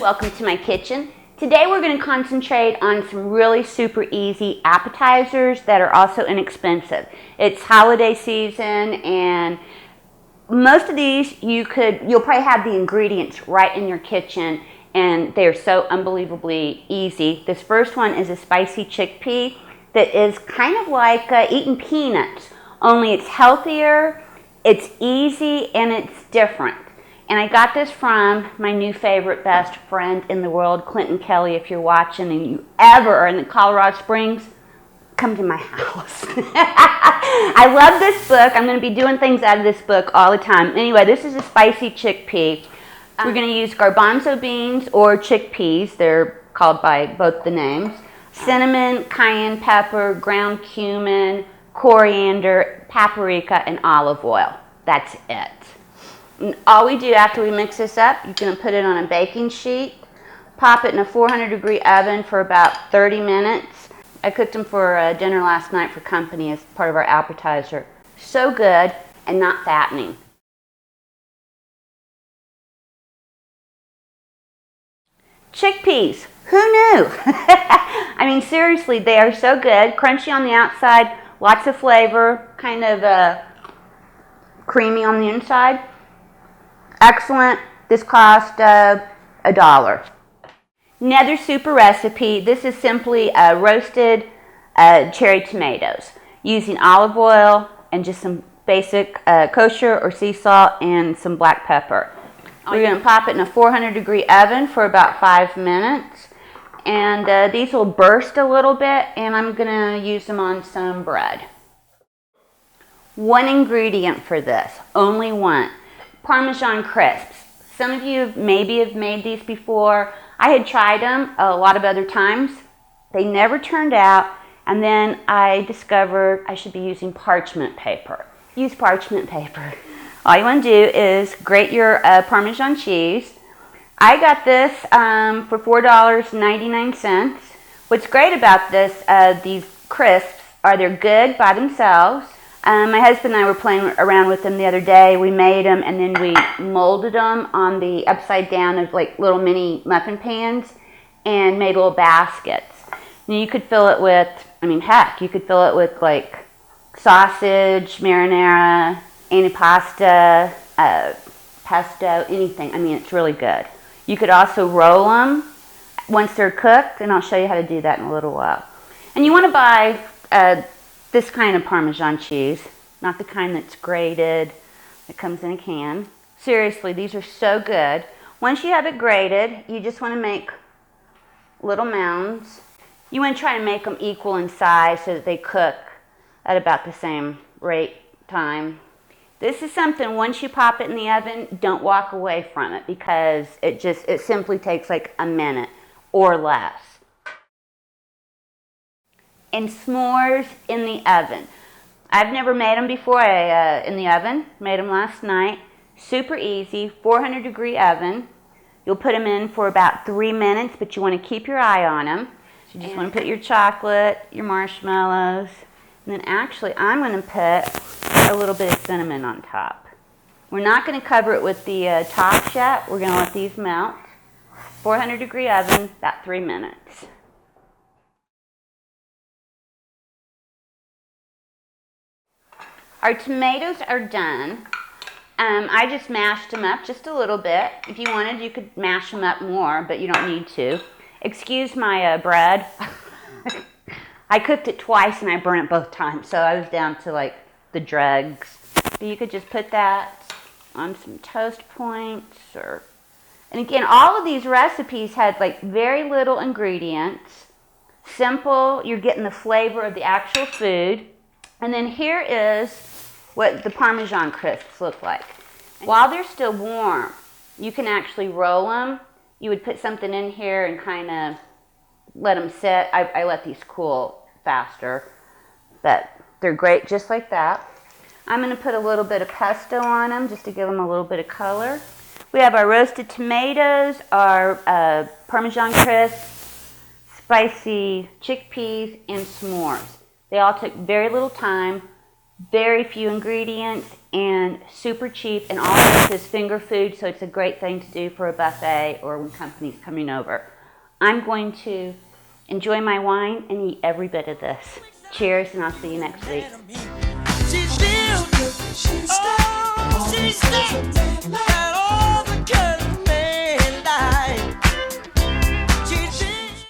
Welcome to my kitchen. Today we're going to concentrate on some really super easy appetizers that are also inexpensive. It's holiday season and most of these you'll probably have the ingredients right in your kitchen and they're so unbelievably easy. This first one is a spicy chickpea that is kind of like eating peanuts, only it's healthier, it's easy, and it's different. And I got this from my new favorite best friend in the world, Clinton Kelly. If you're watching and you ever are in the Colorado Springs, come to my house. I love this book. I'm going to be doing things out of this book all the time. Anyway, this is a spicy chickpea. We're going to use garbanzo beans or chickpeas. They're called by both the names. Cinnamon, cayenne pepper, ground cumin, coriander, paprika, and olive oil. That's it. And all we do after we mix this up, you're going to put it on a baking sheet, pop it in a 400-degree oven for about 30 minutes. I cooked them for dinner last night for company as part of our appetizer. So good and not fattening. Chickpeas, who knew? I mean, seriously, they are so good. Crunchy on the outside, lots of flavor, kind of creamy on the inside. Excellent. This cost $1. Another super recipe. This is simply roasted cherry tomatoes using olive oil and just some basic kosher or sea salt and some black pepper. We're going to pop it in a 400-degree oven for about 5 minutes. And these will burst a little bit, and I'm going to use them on some bread. One ingredient for this, only one. Parmesan Crisps. Some of you maybe have made these before. I had tried them a lot of other times. They never turned out, and then I discovered I should be using parchment paper. Use parchment paper. All you want to do is grate your Parmesan cheese. I got this for $4.99. What's great about this, these crisps, are they're good by themselves. My husband and I were playing around with them the other day. We made them and then we molded them on the upside down of like little mini muffin pans and made little baskets. And you could fill it with, I mean, heck, you could fill it with like sausage, marinara, antipasto, pesto, anything. I mean, it's really good. You could also roll them once they're cooked, and I'll show you how to do that in a little while. And you want to buy this kind of Parmesan cheese, not the kind that's grated, that comes in a can. Seriously, these are so good. Once you have it grated, you just want to make little mounds. You want to try to make them equal in size so that they cook at about the same rate time. This is something, once you pop it in the oven, don't walk away from it because it simply takes like a minute or less. And s'mores in the oven. I've never made them before in the oven. Made them last night. Super easy, 400-degree oven. You'll put them in for about 3 minutes, but you want to keep your eye on them. So you just want to put your chocolate, your marshmallows, and then actually I'm going to put a little bit of cinnamon on top. We're not going to cover it with the tops yet. We're going to let these melt. 400-degree oven, about 3 minutes. Our tomatoes are done. I just mashed them up just a little bit. If you wanted, you could mash them up more, but you don't need to. Excuse my bread. I cooked it twice and I burned it both times, so I was down to like the dregs. But you could just put that on some toast points, and again, all of these recipes had like very little ingredients. Simple, you're getting the flavor of the actual food. And then here is what the Parmesan Crisps look like. While they're still warm, you can actually roll them. You would put something in here and kind of let them sit. I let these cool faster, but they're great just like that. I'm going to put a little bit of pesto on them just to give them a little bit of color. We have our roasted tomatoes, our Parmesan Crisps, spicy chickpeas, and s'mores. They all took very little time, Very few ingredients and super cheap, and all of this is finger food, so it's a great thing to do for a buffet or when company's coming over. I'm going to enjoy my wine and eat every bit of this. Cheers, and I'll see you next week.